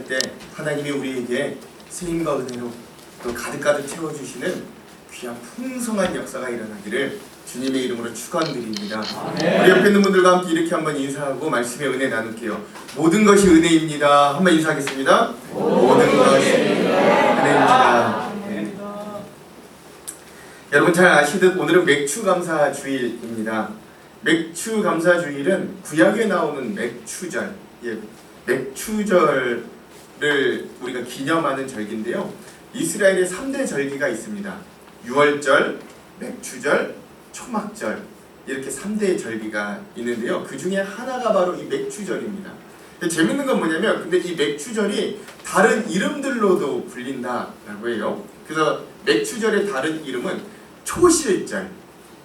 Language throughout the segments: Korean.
때 하나님이 우리에게 세임과 은혜로 또 가득가득 채워주시는 귀한 풍성한 역사가 일어나기를 주님의 이름으로 축원드립니다. 우리 옆에 있는 분들과 함께 이렇게 한번 인사하고 말씀의 은혜 나눌게요. 모든 것이 은혜입니다. 한번 인사하겠습니다. 모든 것이 은혜입니다. 네. 여러분 잘 아시듯 오늘은 맥추감사주일입니다. 맥추감사주일은 구약에 나오는 맥추절, 맥추절을 우리가 기념하는 절기인데요. 이스라엘의 3대 절기가 있습니다. 유월절, 맥추절, 초막절, 이렇게 3대 절기가 있는데요. 그 중에 하나가 바로 이 맥추절입니다. 재밌는 건 뭐냐면, 근데 이 맥추절이 다른 이름들로도 불린다라고 해요. 그래서 맥추절의 다른 이름은 초실절,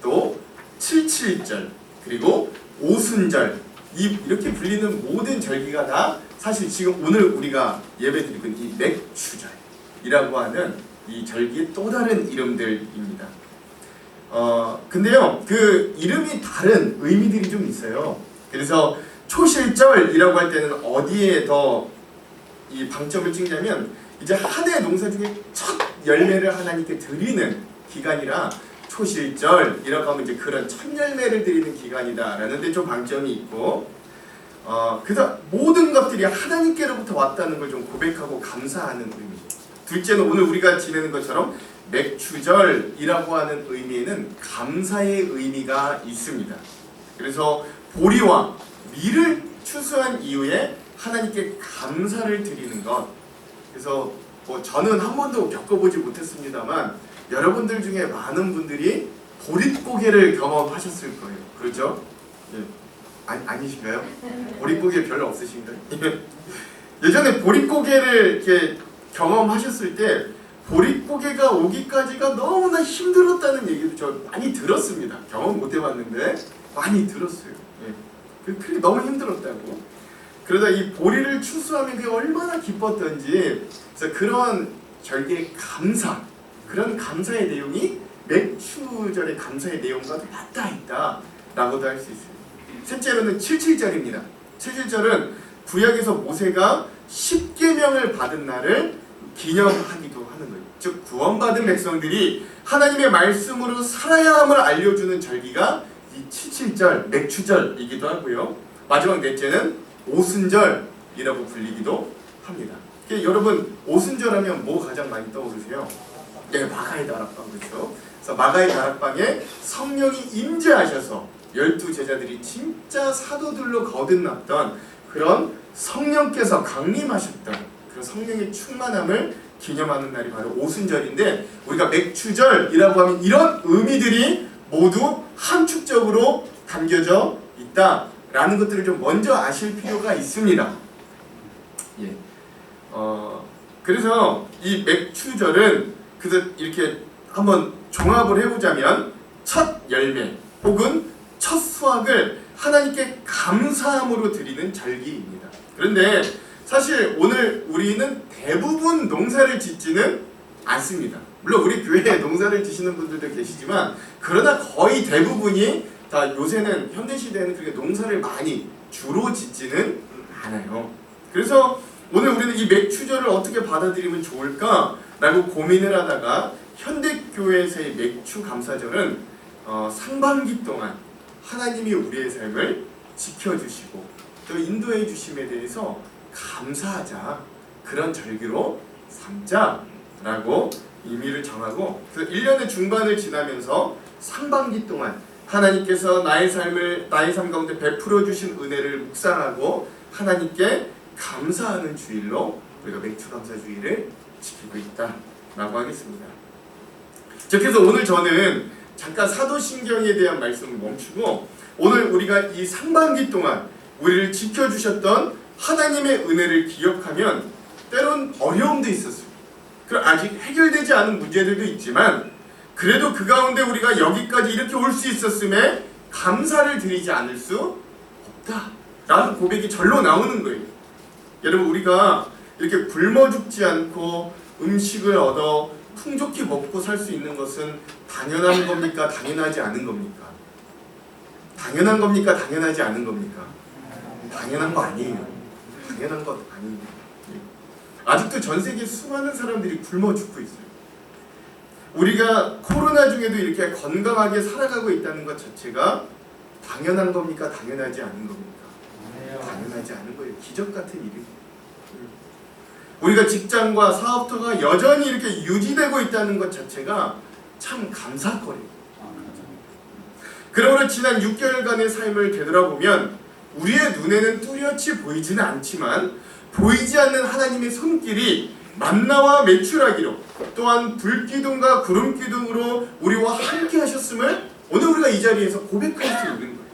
또 칠칠절, 그리고 오순절, 이렇게 불리는 모든 절기가 다 사실 지금 오늘 우리가 예배드리고 있는 이 맥추절이라고 하는 이 절기의 또 다른 이름들입니다. 근데요, 그 이름이 다른 의미들이 좀 있어요. 그래서 초실절이라고 할 때는 어디에 더 이 방점을 찍냐면, 이제 한 해 농사 중에 첫 열매를 하나님께 드리는 기간이라 초실절이라고 하면 이제 그런 첫 열매를 드리는 기간이다라는 데 좀 방점이 있고, 그래서 모든 것들이 하나님께로부터 왔다는 걸 좀 고백하고 감사하는 의미. 둘째는 오늘 우리가 지내는 것처럼 맥추절이라고 하는 의미에는 감사의 의미가 있습니다. 그래서 보리와 밀을 추수한 이후에 하나님께 감사를 드리는 것. 그래서 저는 한 번도 겪어보지 못했습니다만 여러분들 중에 많은 분들이 보릿고개를 경험하셨을 거예요. 그렇죠? 예. 아니신가요? 보릿고개 별로 없으신가요? 예전에 보릿고개를 이렇게 경험하셨을 때 보릿고개가 오기까지가 너무나 힘들었다는 얘기도 저 많이 들었습니다. 경험 못 해봤는데 많이 들었어요. 예. 그게 너무 힘들었다고. 그러다 이 보리를 추수하면 그게 얼마나 기뻤던지, 그래서 그런 절기의 감사, 그런 감사의 내용이 맥추절의 감사의 내용과 맞닿아 있다라고도 할 수 있어요. 셋째로는 칠칠절입니다. 칠칠절은 구약에서 모세가 십계명을 받은 날을 기념하기도 하는 거예요. 즉 구원받은 백성들이 하나님의 말씀으로 살아야 함을 알려주는 절기가 이 칠칠절, 맥추절이기도 하고요. 마지막 넷째는 오순절이라고 불리기도 합니다. 여러분, 오순절하면 뭐 가장 많이 떠오르세요? 네, 마가의 다락방, 그렇죠? 그래서 마가의 다락방에 성령이 임재하셔서 12제자들이 진짜 사도들로 거듭났던 그런 성령께서 강림하셨던 그런 성령의 충만함을 기념하는 날이 바로 오순절인데, 우리가 맥추절이라고 하면 이런 의미들이 모두 함축적으로 담겨져 있다라는 것들을 좀 먼저 아실 필요가 있습니다. 예. 그래서 이 맥추절은 그래서 이렇게 한번 종합을 해보자면 첫 열매 혹은 첫 수확을 하나님께 감사함으로 드리는 절기입니다. 그런데 사실 오늘 우리는 대부분 농사를 짓지는 않습니다. 물론 우리 교회에 농사를 지시는 분들도 계시지만, 그러나 거의 대부분이 다 요새는 현대시대에는 그렇게 농사를 많이 주로 짓지는 않아요. 그래서 오늘 우리는 이 맥추절을 어떻게 받아들이면 좋을까라고 고민을 하다가 현대교회에서의 맥추감사절은 상반기 동안 하나님이 우리의 삶을 지켜주시고 또 인도해 주심에 대해서 감사하자, 그런 절기로 삼자라고 의미를 정하고, 그래서 1년의 중반을 지나면서 상반기 동안 하나님께서 나의 삶 가운데 베풀어 주신 은혜를 묵상하고 하나님께 감사하는 주일로 우리가 맥추감사주일을 지키고 있다라고 하겠습니다. 그래서 오늘 저는 잠깐 사도신경에 대한 말씀을 멈추고, 오늘 우리가 이 상반기 동안 우리를 지켜주셨던 하나님의 은혜를 기억하면 때론 어려움도 있었어요. 아직 해결되지 않은 문제들도 있지만, 그래도 그 가운데 우리가 여기까지 이렇게 올 수 있었음에 감사를 드리지 않을 수 없다라는 고백이 절로 나오는 거예요. 여러분, 우리가 이렇게 굶어 죽지 않고 음식을 얻어 풍족히 먹고 살 수 있는 것은 당연한 겁니까? 당연하지 않은 겁니까? 당연한 겁니까? 당연하지 않은 겁니까? 당연한 거 아니에요. 당연한 것 아닙니다. 아직도 전 세계 수많은 사람들이 굶어 죽고 있어요. 우리가 코로나 중에도 이렇게 건강하게 살아가고 있다는 것 자체가 당연한 겁니까? 당연하지 않은 겁니까? 당연하지 않은 거예요. 기적 같은 일이에요. 우리가 직장과 사업터가 여전히 이렇게 유지되고 있다는 것 자체가 참 감사거리예요. 그러므로 지난 6개월간의 삶을 되돌아보면 우리의 눈에는 뚜렷이 보이지는 않지만 보이지 않는 하나님의 손길이 만나와 메추라기로 또한 불기둥과 구름기둥으로 우리와 함께 하셨음을 오늘 우리가 이 자리에서 고백할 수 있는 거예요.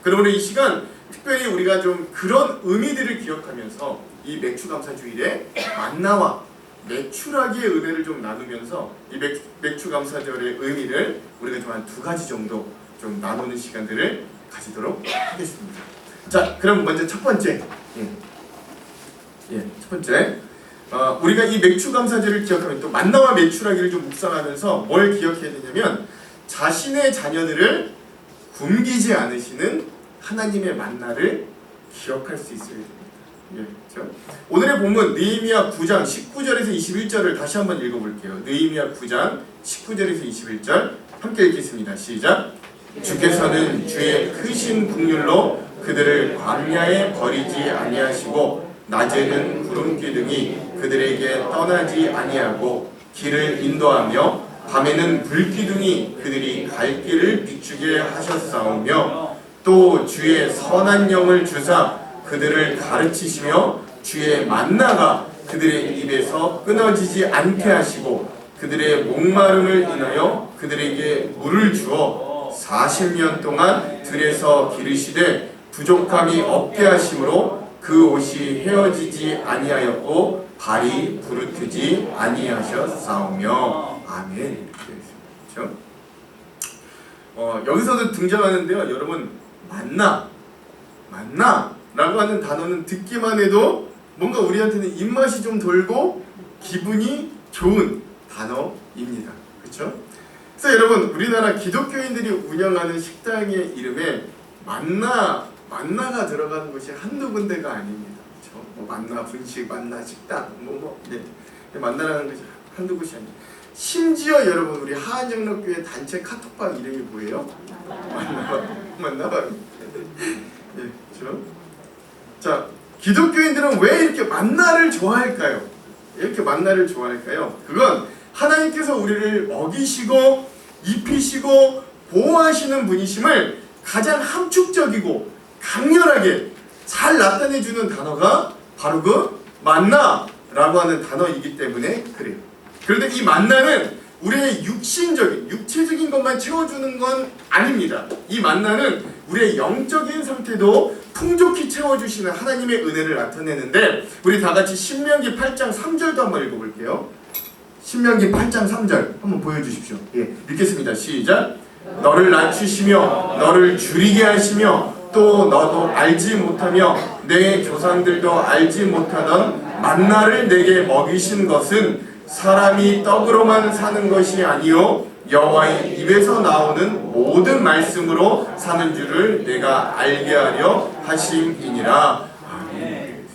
그러므로 이 시간 특별히 우리가 좀 그런 의미들을 기억하면서 이 맥추감사주일에 만나와 메추라기의 은혜를 좀 나누면서 이 맥추감사절의 의미를 우리가 좀 한 2가지 정도 좀 나누는 시간들을 가지도록 하겠습니다. 자, 그럼 먼저 첫 번째, 첫 번째, 우리가 이 맥추감사절을 기억하면 또 만나와 메추라기를 좀 묵상하면서 뭘 기억해야 되냐면 자신의 자녀들을 굶기지 않으시는 하나님의 만나를 기억할 수 있어야 됩니다. 그렇죠? 오늘의 본문 느헤미야 9장 19절에서 21절을 다시 한번 읽어볼게요. 느헤미야 9장 19절에서 21절 함께 읽겠습니다. 시작. 주께서는 주의 크신 긍휼로 그들을 광야에 버리지 아니하시고 낮에는 구름기둥이 그들에게 떠나지 아니하고 길을 인도하며 밤에는 불기둥이 그들이 갈 길을 비추게 하셨사오며 또 주의 선한 영을 주사 그들을 가르치시며 주의 만나가 그들의 입에서 끊어지지 않게 하시고 그들의 목마름을 인하여 그들에게 물을 주어 40년 동안 들에서 기르시되 부족함이 없게 하심으로 그 옷이 헤어지지 아니하였고 발이 부르트지 아니하셨사오며 아멘. 그렇죠? 여기서도 등장하는데요. 여러분 만나라고 하는 단어는 듣기만 해도 뭔가 우리한테는 입맛이 좀 돌고 기분이 좋은 단어입니다. 그렇죠? 그래서 여러분 우리나라 기독교인들이 운영하는 식당의 이름에 만나가 들어가는 곳이 한두 군데가 아닙니다. 그렇죠? 뭐 만나 분식, 만나 식당, 만나라는 것이 한두 곳이 아닙니다. 심지어 여러분 우리 하안장로교회 단체 카톡방 이름이 뭐예요? 만나방. 그렇죠? 자, 기독교인들은 왜 이렇게 만나를 좋아할까요? 이렇게 만나를 좋아할까요? 그건 하나님께서 우리를 먹이시고 입히시고 보호하시는 분이심을 가장 함축적이고 강렬하게 잘 나타내주는 단어가 바로 그 만나라고 하는 단어이기 때문에 그래요. 그런데 이 만나는 우리의 육체적인 것만 채워주는 건 아닙니다. 이 만나는 우리의 영적인 상태도 풍족히 채워주시는 하나님의 은혜를 나타내는데 우리 다같이 신명기 8장 3절도 한번 읽어볼게요. 신명기 8장 3절 한번 보여주십시오. 읽겠습니다. 시작. 너를 낮추시며 너를 줄이게 하시며 또 너도 알지 못하며 내 조상들도 알지 못하던 만나를 내게 먹이신 것은 사람이 떡으로만 사는 것이 아니요 여호와의 입에서 나오는 모든 말씀으로 사는 줄을 내가 알게 하려 하심이니라. 아멘.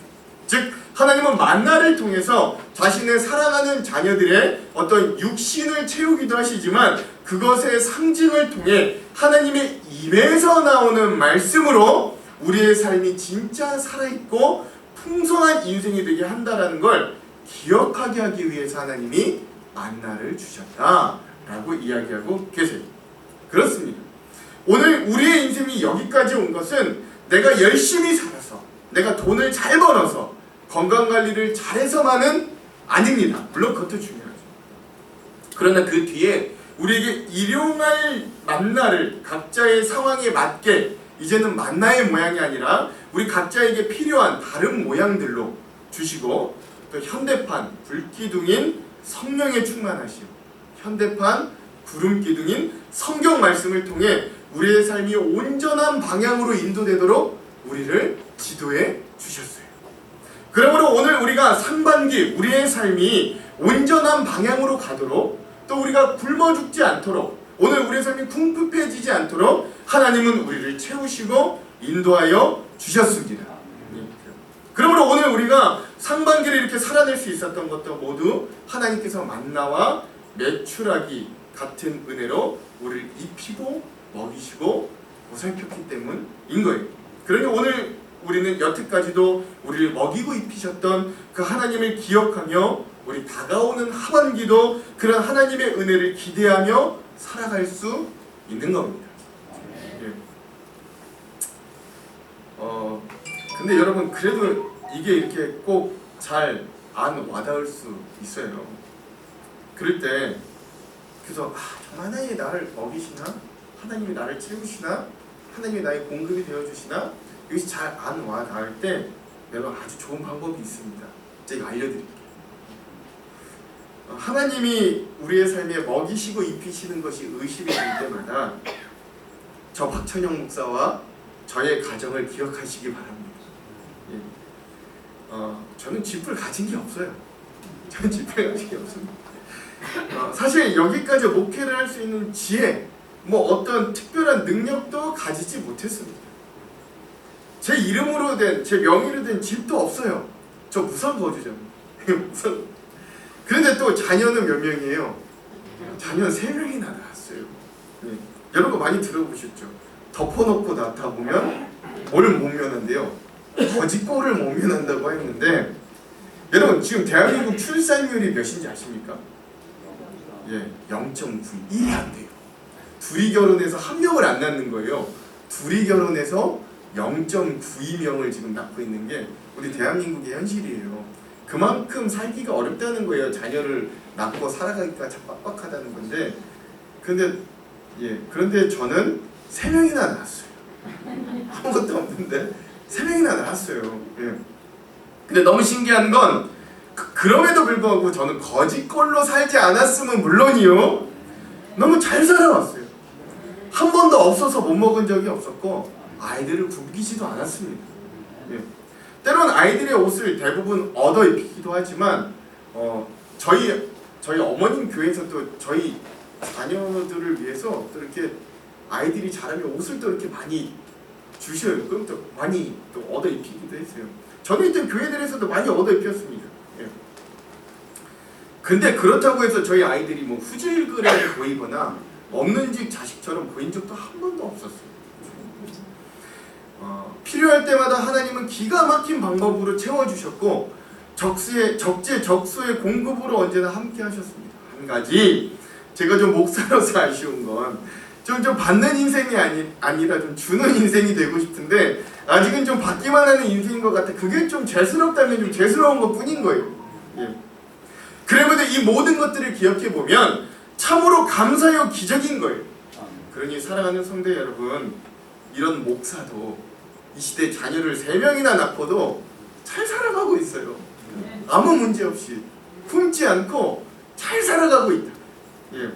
즉 하나님은 만나를 통해서 자신의 사랑하는 자녀들의 어떤 육신을 채우기도 하시지만 그것의 상징을 통해 하나님의 입에서 나오는 말씀으로 우리의 삶이 진짜 살아있고 풍성한 인생이 되게 한다는 걸 기억하게 하기 위해서 하나님이 만나를 주셨다라고 이야기하고 계세요. 그렇습니다. 오늘 우리의 인생이 여기까지 온 것은 내가 열심히 살아서 내가 돈을 잘 벌어서 건강관리를 잘해서만은 아닙니다. 물론 그것도 중요하죠. 그러나 그 뒤에 우리에게 일용할 만나를 각자의 상황에 맞게 이제는 만나의 모양이 아니라 우리 각자에게 필요한 다른 모양들로 주시고 또 현대판 불기둥인 성령에 충만하시오. 현대판 구름기둥인 성경 말씀을 통해 우리의 삶이 온전한 방향으로 인도되도록 우리를 지도해 주셨어요. 그러므로 오늘 우리가 상반기 우리의 삶이 온전한 방향으로 가도록 또 우리가 굶어 죽지 않도록 오늘 우리의 삶이 궁핍해지지 않도록 하나님은 우리를 채우시고 인도하여 주셨습니다. 그러므로 오늘 우리가 상반기를 이렇게 살아낼 수 있었던 것도 모두 하나님께서 만나와 메추라기 같은 은혜로 우리를 입히고 먹이시고 보살폈기 때문인 거예요. 그러니 오늘 우리는 여태까지도 우리를 먹이고 입히셨던 그 하나님을 기억하며 우리 다가오는 하반기도 그런 하나님의 은혜를 기대하며 살아갈 수 있는 겁니다. 예. 근데 여러분 그래도 이게 이렇게 꼭 잘 안 와닿을 수 있어요. 그럴 때 그래서 정말 하나님이 나를 먹이시나? 하나님이 나를 채우시나? 하나님이 나의 공급이 되어주시나? 이것이 잘 안 와닿을 때 여러분 아주 좋은 방법이 있습니다. 제가 알려드릴게요. 하나님이 우리의 삶에 먹이시고 입히시는 것이 의심이 될 때마다 저 박천영 목사와 저의 가정을 기억하시기 바랍니다. 예. 저는 집을 가진 게 없어요. 저는 집을 가진 게 없습니다. 사실 여기까지 목회를 할 수 있는 지혜, 뭐 어떤 특별한 능력도 가지지 못했습니다. 제 이름으로 된, 제 명의로 된 집도 없어요. 저 무상 거주자입니다. 무상. 그런데 또 자녀는 몇 명이에요? 자녀는 3명이나 낳았어요. 네. 여러분 많이 들어보셨죠? 덮어놓고 낳다 보면 뭘 모면한대요? 거짓골을 모면한다고 했는데 여러분 지금 대한민국 출산율이 몇인지 아십니까? 예, 0.9, 1이 안 돼요. 둘이 결혼해서 한 명을 안 낳는 거예요. 둘이 결혼해서 0.92명을 지금 낳고 있는 게 우리 대한민국의 현실이에요. 그만큼 살기가 어렵다는 거예요. 자녀를 낳고 살아가기가 참 빡빡하다는 건데, 그런데 저는 3명이나 낳았어요. 아무것도 없는데 3명이나 낳았어요. 예. 근데 너무 신기한 건 그럼에도 불구하고 저는 거짓골로 살지 않았으면 물론이요, 너무 잘 살아왔어요. 한 번도 없어서 못 먹은 적이 없었고 아이들을 굶기지도 않았습니다. 예. 때론 아이들의 옷을 대부분 얻어 입히기도 하지만 저희 어머님 교회에서 또 저희 자녀들을 위해서 또 이렇게 아이들이 자라면 옷을 또 이렇게 많이 주셔요. 그럼 또 많이 또 얻어 입히기도 했어요. 저는 이제 교회들에서도 많이 얻어 입혔습니다. 예. 근데 그렇다고 해서 저희 아이들이 뭐 후질그레 보이거나 없는 집 자식처럼 보인 적도 한 번도 없었어요. 필요할 때마다 하나님은 기가 막힌 방법으로 채워주셨고 적재적소의 공급으로 언제나 함께 하셨습니다. 한 가지 제가 좀 목사로서 아쉬운 건 좀 받는 인생이 아니라 좀 주는 인생이 되고 싶은데 아직은 좀 받기만 하는 인생인 것 같아. 그게 좀 죄스럽다면 좀 죄스러운 것 뿐인 거예요. 예. 그러면 이 모든 것들을 기억해 보면 참으로 감사요 기적인 거예요. 그러니 사랑하는 성도 여러분, 이런 목사도 이 시대 자녀를 3명이나 낳고도 잘 살아가고 있어요. 아무 문제 없이 품지 않고 잘 살아가고 있다. 예.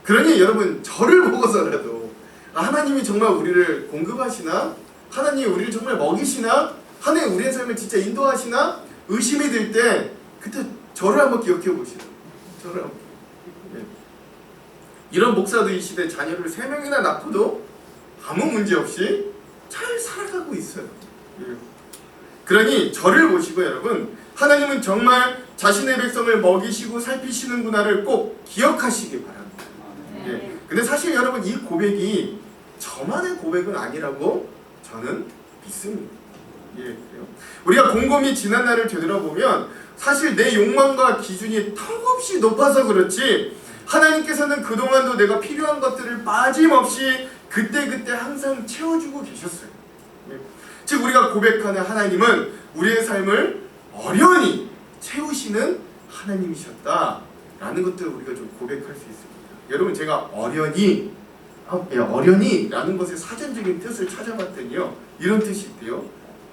그러니 여러분 저를 보고서라도 하나님이 정말 우리를 공급하시나? 하나님이 우리를 정말 먹이시나? 하나님이 우리의 삶을 진짜 인도하시나? 의심이 들 때 그때 저를 한번 기억해 보시라. 저를 한번. 예. 이런 목사도 이 시대 자녀를 3명이나 낳고도 아무 문제 없이 잘 살아가고 있어요. 예. 그러니 저를 보시고 여러분, 하나님은 정말 자신의 백성을 먹이시고 살피시는구나를 꼭 기억하시기 바랍니다. 예. 근데 사실 여러분 이 고백이 저만의 고백은 아니라고 저는 믿습니다. 예, 그래요. 우리가 곰곰이 지난 날을 되돌아보면 사실 내 욕망과 기준이 턱없이 높아서 그렇지 하나님께서는 그동안도 내가 필요한 것들을 빠짐없이 그때그때 항상 채워주고 계셨어요. 예. 즉 우리가 고백하는 하나님은 우리의 삶을 어련히 채우시는 하나님이셨다라는 것들을 우리가 좀 고백할 수 있습니다. 여러분 제가 어련히라는 것의 사전적인 뜻을 찾아봤더니요, 이런 뜻이 있대요.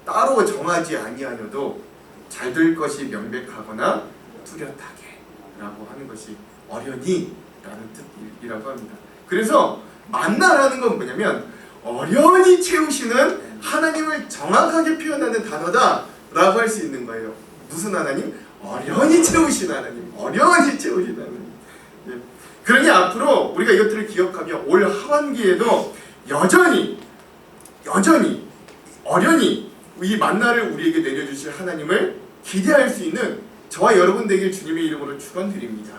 따로 정하지 아니하여도 잘 될 것이 명백하거나 뚜렷하게 라고 하는 것이 어련히라는 뜻이라고 합니다. 그래서 만나라는 건 뭐냐면 어련히 채우시는 하나님을 정확하게 표현하는 단어다 라고 할 수 있는 거예요. 무슨 하나님? 어련히 채우신 하나님, 어련히 채우신 하나님. 예. 그러니 앞으로 우리가 이것들을 기억하며 올 하반기에도 여전히 어련히 이 만나를 우리에게 내려주실 하나님을 기대할 수 있는 저와 여러분 되길 주님의 이름으로 축원드립니다.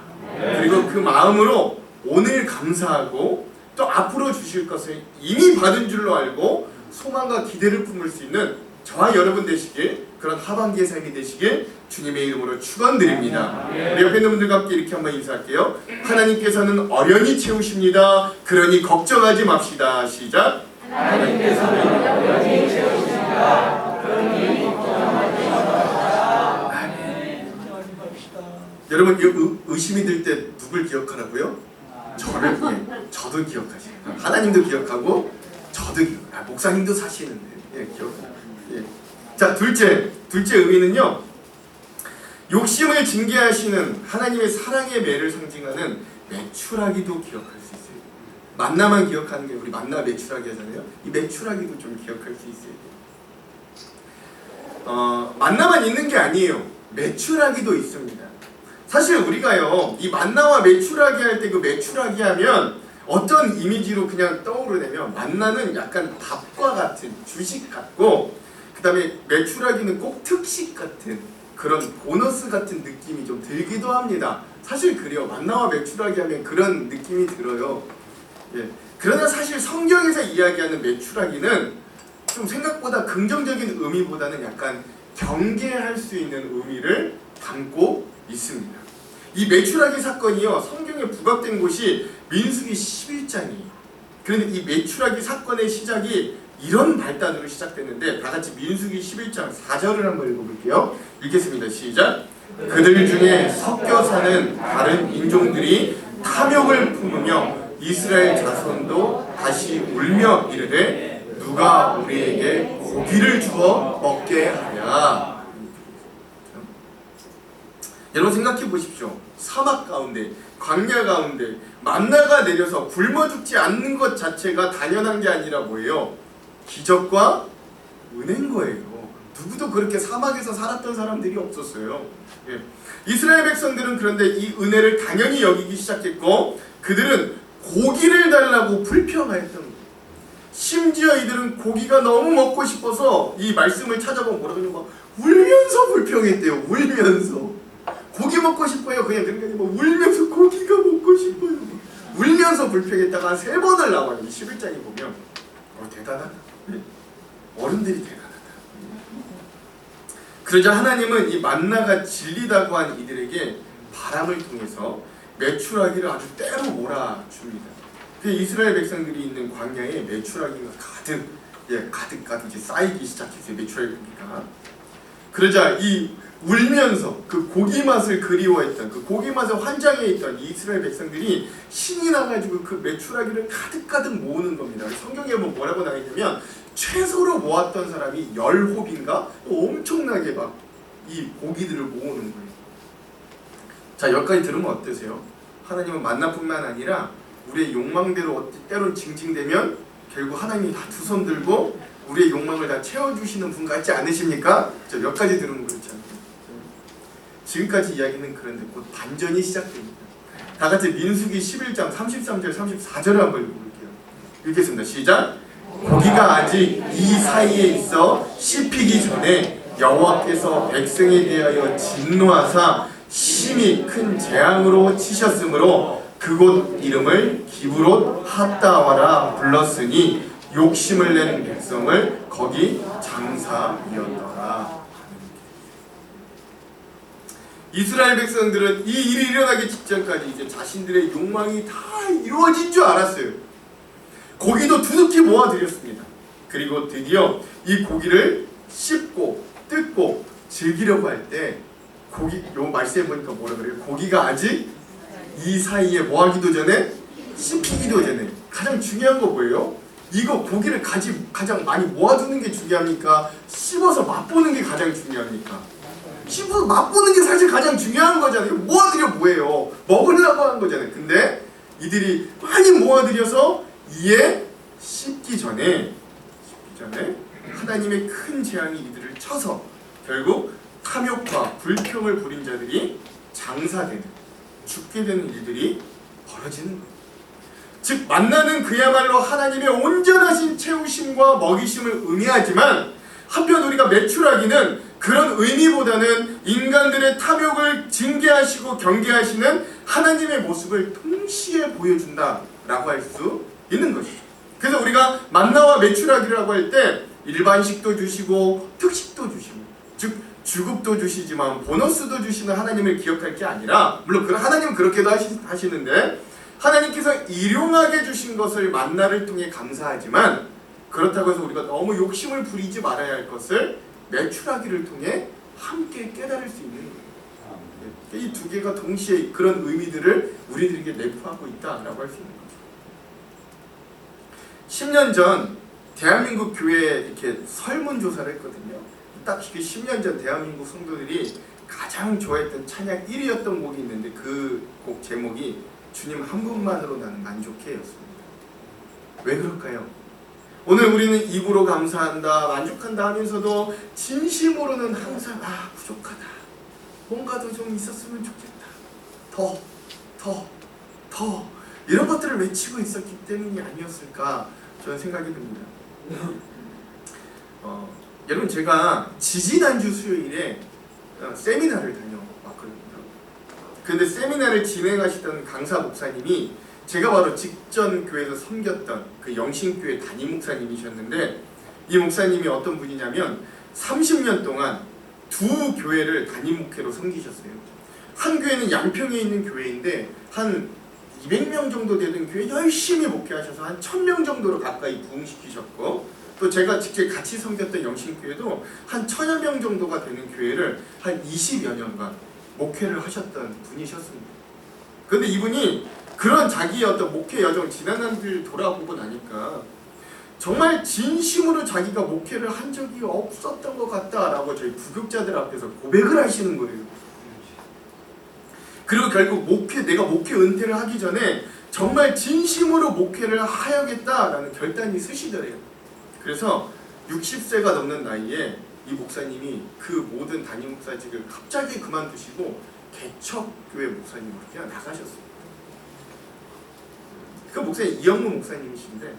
그리고 그 마음으로 오늘 감사하고 또 앞으로 주실 것을 이미 받은 줄로 알고 소망과 기대를 품을 수 있는 저와 여러분 되시길, 그런 하반기의 삶이 되시길 주님의 이름으로 축원드립니다. 우리 옆에 있는 분들과 함께 이렇게 한번 인사할게요. 하나님께서는 어련히 채우십니다. 그러니 걱정하지 맙시다. 시작. 하나님께서는 어련히 채우십니다. 그러니 걱정하지 맙시다. 아멘. 여러분, 의심이 들 때 누굴 기억하라고요? 저를. 저도 기억하지. 하나님도 기억하고 저도 목사님도 사시는데 기억하고. 자, 둘째 의미는요, 욕심을 징계하시는 하나님의 사랑의 매를 상징하는 메추라기도 기억할 수 있어요. 만나만 기억하는 게 우리 만나 메추라기 하잖아요. 이 메추라기도 좀 기억할 수 있어요. 만나만 있는 게 아니에요. 메추라기도 있습니다. 사실 우리가요, 이 만나와 메추라기 할 때 그 메추라기 하면 어떤 이미지로 그냥 떠오르냐면, 만나는 약간 밥과 같은 주식 같고, 그 다음에 메추라기는 꼭 특식 같은 그런 보너스 같은 느낌이 좀 들기도 합니다. 사실 그래요. 만나와 메추라기 하면 그런 느낌이 들어요. 그러나 사실 성경에서 이야기하는 메추라기는 좀 생각보다 긍정적인 의미보다는 약간 경계할 수 있는 의미를 담고 있습니다. 이 메추라기 사건이요, 성경에 부각된 곳이 민수기 11장이에요. 그런데 이 메추라기 사건의 시작이 이런 발단으로 시작됐는데, 다같이 민수기 11장 4절을 한번 읽어볼게요. 읽겠습니다. 시작. 그들 중에 섞여 사는 다른 인종들이 탐욕을 품으며 이스라엘 자손도 다시 울며 이르되 누가 우리에게 고기를 주어 먹게 하랴. 여러분 생각해 보십시오. 사막 가운데, 광야 가운데 만나가 내려서 굶어 죽지 않는 것 자체가 당연한 게 아니라 뭐예요? 기적과 은혜인 거예요. 누구도 그렇게 사막에서 살았던 사람들이 없었어요. 이스라엘 백성들은 그런데 이 은혜를 당연히 여기기 시작했고, 그들은 고기를 달라고 불평하였던 거예요. 심지어 이들은 고기가 너무 먹고 싶어서 이 말씀을 찾아보면 뭐라고 하냐면 울면서 불평했대요. 울면서 고기 먹고 싶어요. 그냥 그런 게 아니고 울면서 고기가 먹고 싶어요. 울면서 불평했다가 한 3번을 나와요. 이 11장에 보면 대단하다. 어른들이 대단하다. 그러자 하나님은 이 만나가 진리다고 한 이들에게 바람을 통해서 메추라기를 아주 때로 몰아줍니다. 이스라엘 백성들이 있는 광야에 메추라기가 가득 이제 쌓이기 시작했어요. 메추라기가. 그러자 이 울면서 그 고기 맛을 그리워했던, 그 고기 맛에 환장해 있던 이 이스라엘 백성들이 신이 나가지고 그 메추라기를 가득 모으는 겁니다. 성경에 보면 뭐라고 나와있냐면, 최소로 모았던 사람이 10홉인가 엄청나게 막 이 고기들을 모으는 거예요. 자, 여기까지 들으면 어떠세요? 하나님은 만나뿐만 아니라 우리의 욕망대로 때론 징징대면 결국 하나님이 다 두 손 들고 우리의 욕망을 다 채워주시는 분 같지 않으십니까? 저 여기까지 들으면 그렇지 않나요? 지금까지 이야기는 그런데 곧 반전이 시작됩니다. 다같이 민수기 11장 33절 34절을 한번 읽어볼게요. 읽겠습니다. 시작. 고기가 아직 이 사이에 있어 씹히기 전에 여호와께서 백성에 대하여 진노하사 심히 큰 재앙으로 치셨으므로 그곳 이름을 기브롯 핫다와라 불렀으니 욕심을 낸 백성을 거기 장사이었더라. 이스라엘 백성들은 이 일이 일어나기 직전까지 이제 자신들의 욕망이 다 이루어진 줄 알았어요. 고기도 두둑히 모아들였습니다. 그리고 드디어 이 고기를 씹고 뜯고 즐기려고 할 때 고기, 요 말씀에 보니까 뭐라 그래요? 고기가 아직 이 사이에 뭐하기도 전에 씹히기도 전에. 가장 중요한 거 뭐예요? 이거 고기를 가장 많이 모아두는 게 중요합니까? 씹어서 맛보는 게 가장 중요합니까? 씹어서 맛보는 게 사실 가장 중요한 거잖아요. 모아들여 뭐예요? 먹으려고 하는 거잖아요. 근데 이들이 많이 모아들여서 이에 씹기 전에 하나님의 큰 재앙이 이들을 쳐서 결국 탐욕과 불평을 부린 자들이 장사되는, 죽게 되는 일들이 벌어지는 거예요. 즉 만나는 그야말로 하나님의 온전하신 채우심과 먹이심을 의미하지만 한편 우리가 매출하기는 그런 의미보다는 인간들의 탐욕을 징계하시고 경계하시는 하나님의 모습을 동시에 보여준다라고 할 수 있는 것이죠. 그래서 우리가 만나와 매출하기라고 할 때 일반식도 주시고 특식도 주시고, 즉 주급도 주시지만 보너스도 주시는 하나님을 기억할 게 아니라, 물론 하나님은 그렇게도 하시는데 하나님께서 일용하게 주신 것을 만나를 통해 감사하지만, 그렇다고 해서 우리가 너무 욕심을 부리지 말아야 할 것을 매출하기를 통해 함께 깨달을 수 있는 거예요. 이 두 개가 동시에 그런 의미들을 우리들에게 내포하고 있다라고 할 수 있는 거죠. 10년 전 대한민국 교회에 이렇게 설문조사를 했거든요. 딱 그 10년 전 대한민국 성도들이 가장 좋아했던 찬양 1위였던 곡이 있는데 그 곡 제목이 주님 한 분만으로 나는 만족해였습니다. 왜 그럴까요? 오늘 우리는 입으로 감사한다, 만족한다 하면서도 진심으로는 항상 부족하다, 뭔가 더 좀 있었으면 좋겠다, 더 이런 것들을 외치고 있었기 때문이 아니었을까 저는 생각이 듭니다. 여러분, 제가 지지난주 수요일에 세미나를 다녀왔거든요. 근데 세미나를 진행하시던 강사 목사님이 제가 바로 직전 교회에서 섬겼던 그 영신교회 담임 목사님이셨는데, 이 목사님이 어떤 분이냐면 30년 동안 두 교회를 담임 목회로 섬기셨어요. 한 교회는 양평에 있는 교회인데 한 200명 정도 되는 교회 열심히 목회하셔서 한 1000명 정도로 가까이 부흥시키셨고, 또 제가 직접 같이 섬겼던 영신교회도 한 1000여 명 정도가 되는 교회를 한 20여 년간 목회를 하셨던 분이셨습니다. 그런데 이분이 그런 자기의 어떤 목회 여정 지난날을 돌아보고 나니까 정말 진심으로 자기가 목회를 한 적이 없었던 것 같다라고 저희 부교육자들 앞에서 고백을 하시는 거예요. 그리고 결국 내가 목회 은퇴를 하기 전에 정말 진심으로 목회를 하야겠다라는 결단이 쓰시더래요. 그래서 60세가 넘는 나이에 이 목사님이 그 모든 담임 목사직을 갑자기 그만두시고 개척교회 목사님으로 그냥 나가셨어요. 그 목사님 이영무 목사님이신데,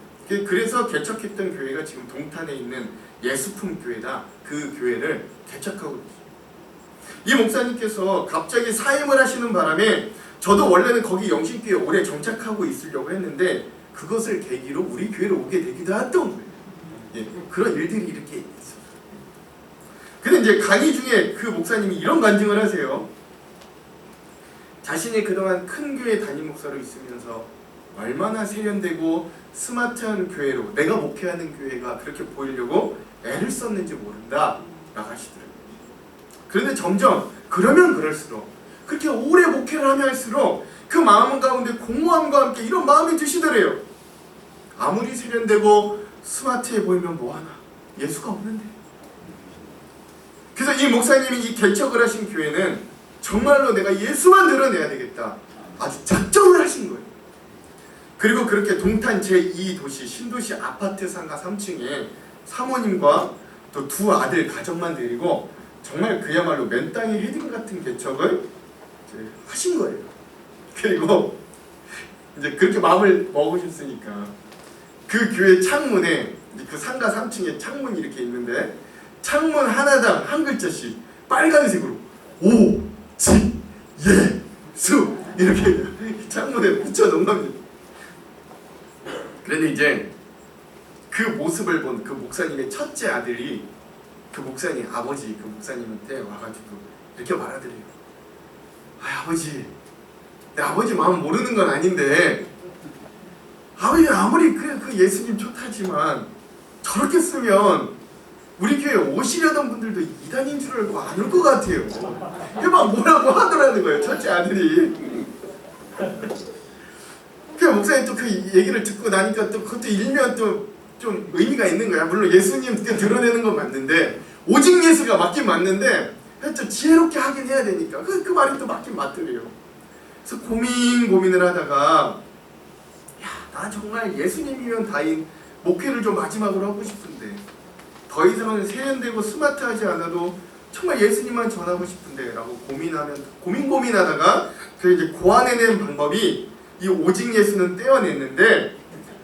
그래서 개척했던 교회가 지금 동탄에 있는 예수품 교회다. 그 교회를 개척하고 있어요. 이 목사님께서 갑자기 사임을 하시는 바람에 저도 원래는 거기 영신교회에 오래 정착하고 있으려고 했는데 그것을 계기로 우리 교회로 오게 되기도 했던 거예요. 그런 일들이 이렇게 있어요. 근데 이제 강의 중에 그 목사님이 이런 간증을 하세요. 자신이 그동안 큰 교회 담임 목사로 있으면서 얼마나 세련되고 스마트한 교회로, 내가 목회하는 교회가 그렇게 보이려고 애를 썼는지 모른다 라고 하시더라고요. 그런데 점점 그러면 그럴수록, 그렇게 오래 목회를 하면 할수록 그 마음 가운데 공허함과 함께 이런 마음이 드시더래요. 아무리 세련되고 스마트해 보이면 뭐하나, 예수가 없는데. 그래서 이 목사님이 이 개척을 하신 교회는 정말로 내가 예수만 드러내야 되겠다, 아주 작정을 하신 거예요. 그리고 그렇게 동탄 제2도시 신도시 아파트 상가 3층에 사모님과 또 두 아들 가정만 데리고 정말 그야말로 맨 땅에 헤딩 같은 개척을 하신 거예요. 그리고 이제 그렇게 마음을 먹으셨으니까 그 교회 창문에, 그 상가 3층에 창문이 이렇게 있는데 창문 하나당 한 글자씩 빨간색으로 오직예수 이렇게 창문에 붙여놓은 겁니다. 그런데 이제 그 모습을 본 그 목사님의 첫째 아들이 그 목사님 아버지, 그 목사님한테 와가지고 이렇게 말하더래요. 아버지, 내 아버지 마음 모르는 건 아닌데 아버지 아무리 그 예수님 좋다지만 저렇게 쓰면 우리 교회 오시려던 분들도 이단인 줄 알고 안 올 것 같아요. 막 뭐라고 하더라는 거예요, 첫째 아들이. 그 목사님 또 그 얘기를 듣고 나니까 또 그것도 일면 또 좀 의미가 있는 거야. 물론 예수님 드러내는 건 맞는데, 오직 예수가 맞긴 맞는데 좀 지혜롭게 하긴 해야 되니까 그 말이 또 맞긴 맞더래요. 그래서 고민을 하다가, 나 정말 예수님이면 다인 목회를 좀 마지막으로 하고 싶은데, 더 이상은 세련되고 스마트하지 않아도 정말 예수님만 전하고 싶은데 라고 고민하다가 그 이제 고안해낸 방법이 이 오직 예수는 떼어냈는데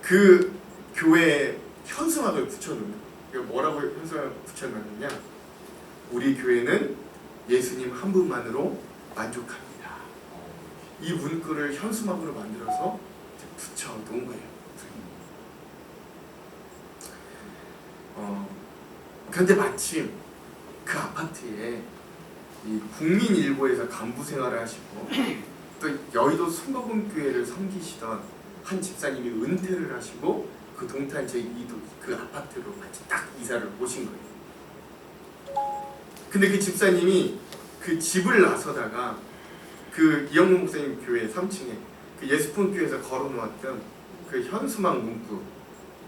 그 교회에 현수막을 붙여놓는, 뭐라고 현수막을 붙여놨느냐? 우리 교회는 예수님 한 분만으로 만족합니다. 이 문구를 현수막으로 만들어서 붙여놓은 거예요. 그런데 마침 그 아파트에 이 국민일보에서 간부 생활을 하시고 또 여의도 순복음교회를 섬기시던 한 집사님이 은퇴를 하시고 그 동탄 제2도 그 아파트로 같이 딱 이사를 오신 거예요. 근데 그 집사님이 그 집을 나서다가 그 이영문 목사님 교회 3층에 그 예수품교회에서 걸어놓았던 그 현수막 문구,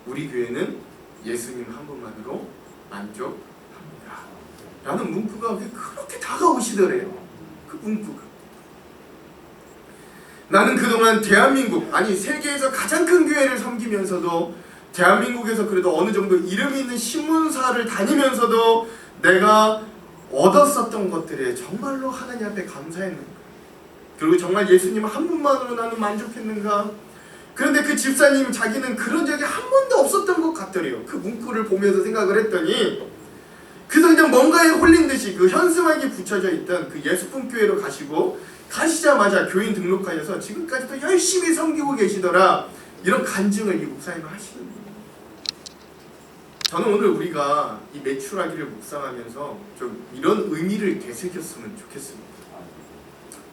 우리 교회는 예수님 한 분만으로 만족합니다 라는 문구가 그렇게 다가오시더래요. 그 문구가. 나는 그동안 대한민국, 아니 세계에서 가장 큰 교회를 섬기면서도 대한민국에서 그래도 어느 정도 이름이 있는 신문사를 다니면서도 내가 얻었었던 것들에 정말로 하나님 앞에 감사했는가? 그리고 정말 예수님 한 분만으로 나는 만족했는가? 그런데 그 집사님 자기는 그런 적이 한 번도 없었던 것 같더래요. 그 문구를 보면서 생각을 했더니 그래서 그냥 뭔가에 홀린 듯이 그 현수막이 붙여져 있던 그 예수품교회로 가시자마자 교인 등록하셔서 지금까지도 열심히 섬기고 계시더라. 이런 간증을 이 목사님은 하시는 거예요. 저는 오늘 우리가 이 매출하기를 묵상하면서 좀 이런 의미를 되새겼으면 좋겠습니다.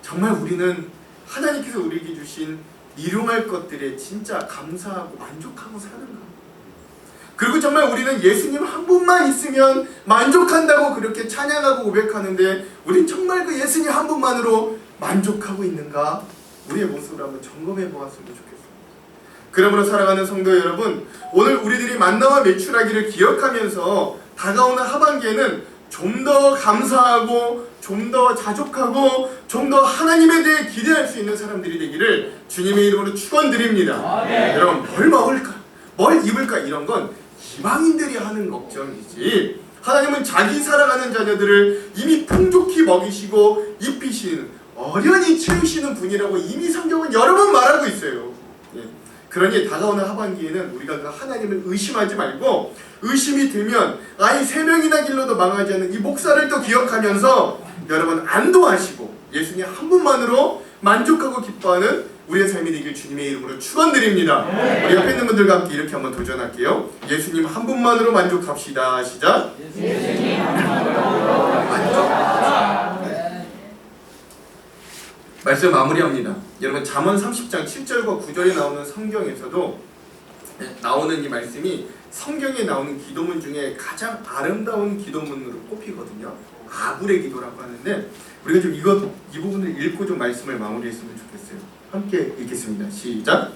정말 우리는 하나님께서 우리에게 주신 일용할 것들에 진짜 감사하고 만족하고 사는가? 그리고 정말 우리는 예수님 한 분만 있으면 만족한다고 그렇게 찬양하고 고백하는데 우린 정말 그 예수님 한 분만으로 만족하고 있는가? 우리의 모습을 한번 점검해 보았으면 좋겠습니다. 그러므로 사랑하는 성도 여러분, 오늘 우리들이 만나와 매출하기를 기억하면서 다가오는 하반기에는 좀 더 감사하고 좀 더 자족하고 좀 더 하나님에 대해 기대할 수 있는 사람들이 되기를 주님의 이름으로 축원드립니다. 여러분, 뭘 먹을까? 뭘 입을까? 이런 건 이방인들이 하는 걱정이지 하나님은 자기 사랑하는 자녀들을 이미 풍족히 먹이시고 입히시는 어련히 채우시는 분이라고 이미 성경은 여러 번 말하고 있어요. 그러니 다가오는 하반기에는 우리가 그 하나님을 의심하지 말고 의심이 들면 아이 3명이나 길러도 망하지 않는 이 목사를 또 기억하면서 여러분 안도하시고 예수님 한 분만으로 만족하고 기뻐하는 우리의 삶이 되길 주님의 이름으로 축원드립니다. 우리 옆에 있는 분들과 함께 이렇게 한번 도전할게요. 예수님 한 분만으로 만족합시다. 시작. 예수님 한 분만으로 만족합시다. 말씀 마무리합니다. 여러분 잠언 30장 7절과 9절에 나오는 성경에서도 나오는 이 말씀이 성경에 나오는 기도문 중에 가장 아름다운 기도문으로 꼽히거든요. 아굴의 기도라고 하는데 우리가 좀 이 부분을 읽고 좀 말씀을 마무리했으면 좋겠어요. 함께 읽겠습니다. 시작.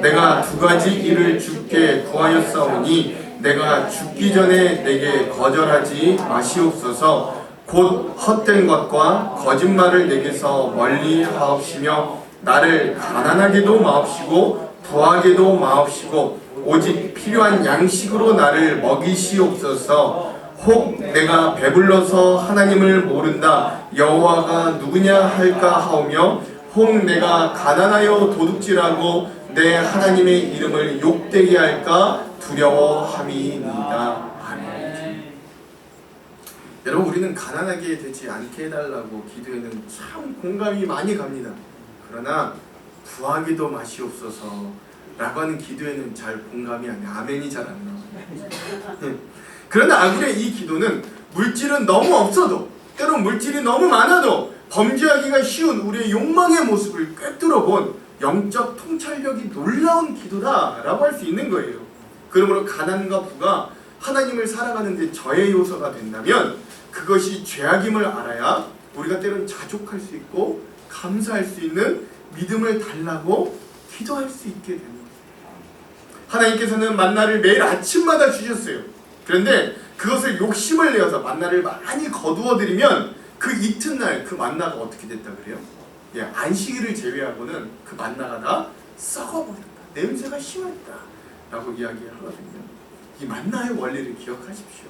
내가 2가지 일을 주께 구하였사오니 내가 죽기 전에 내게 거절하지 마시옵소서. 곧 헛된 것과 거짓말을 내게서 멀리 하옵시며 나를 가난하게도 마옵시고 부하게도 마옵시고 오직 필요한 양식으로 나를 먹이시옵소서. 혹 내가 배불러서 하나님을 모른다 여호와가 누구냐 할까 하오며 혹 내가 가난하여 도둑질하고 내 하나님의 이름을 욕되게 할까 두려워함이니이다. 아멘. 여러분 우리는 가난하게 되지 않게 해달라고 기도에는 참 공감이 많이 갑니다. 그러나 구하기도 마시옵소서 라고 하는 기도에는 잘 공감이 안 돼요. 아멘이 잘 안 나와요. 그러나 아굴의 이 기도는 물질은 너무 없어도 때론 물질이 너무 많아도 범죄하기가 쉬운 우리의 욕망의 모습을 꿰뚫어 본 영적 통찰력이 놀라운 기도다라고 할 수 있는 거예요. 그러므로 가난과 부가 하나님을 살아가는 데 저해 요소가 된다면 그것이 죄악임을 알아야 우리가 때론 자족할 수 있고 감사할 수 있는 믿음을 달라고 기도할 수 있게 됩니다. 하나님께서는 만나를 매일 아침마다 주셨어요. 그런데 그것을 욕심을 내어서 만나를 많이 거두어들이면 그 이튿날 그 만나가 어떻게 됐다 그래요? 안식일을 제외하고는 그 만나가 다 썩어버렸다. 냄새가 심했다 라고 이야기하거든요. 이 만나의 원리를 기억하십시오.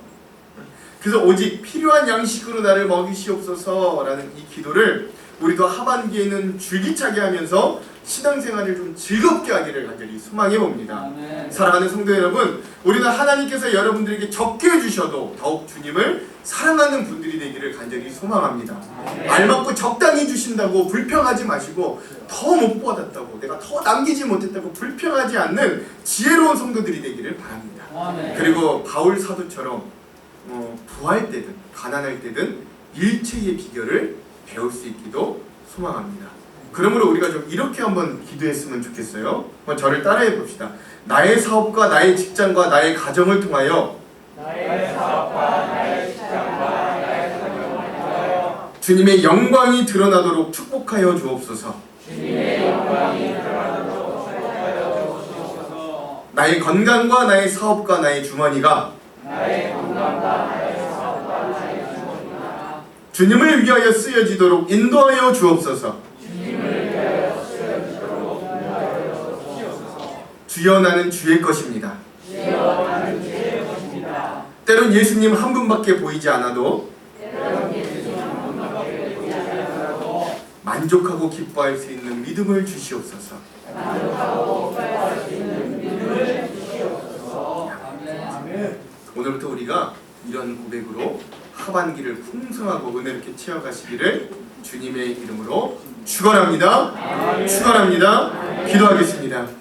그래서 오직 필요한 양식으로 나를 먹이시옵소서 라는 이 기도를 우리도 하반기에는 줄기차게 하면서 신앙생활을 좀 즐겁게 하기를 간절히 소망해 봅니다. 사랑하는 성도 여러분, 우리는 하나님께서 여러분들에게 적게 해주셔도 더욱 주님을 사랑하는 분들이 되기를 간절히 소망합니다. 알맞고 적당히 주신다고 불평하지 마시고, 더 못 받았다고, 내가 더 남기지 못했다고 불평하지 않는 지혜로운 성도들이 되기를 바랍니다. 그리고 바울 사도처럼 부할 때든 가난할 때든 일체의 비결을 배울 수 있기도 소망합니다. 그러므로 우리가 좀 이렇게 한번 기도했으면 좋겠어요. 한번 저를 따라해 봅시다. 나의 사업과 나의 직장과 나의 가정을 통하여 주님의 영광이 드러나도록 축복하여 주옵소서. 나의 건강과 나의 사업과 나의 주머니가 주님을 위하여 쓰여지도록 인도하여 주옵소서. 주여 나는 주의 것입니다. 때론 예수님 한 분밖에 보이지 않아도 만족하고 기뻐할 수 있는 믿음을 주시옵소서. 오늘부터 우리가 이런 고백으로 하반기를 풍성하고 은혜롭게 채워가시기를 주님의 이름으로 축원합니다. 축원합니다. 기도하겠습니다.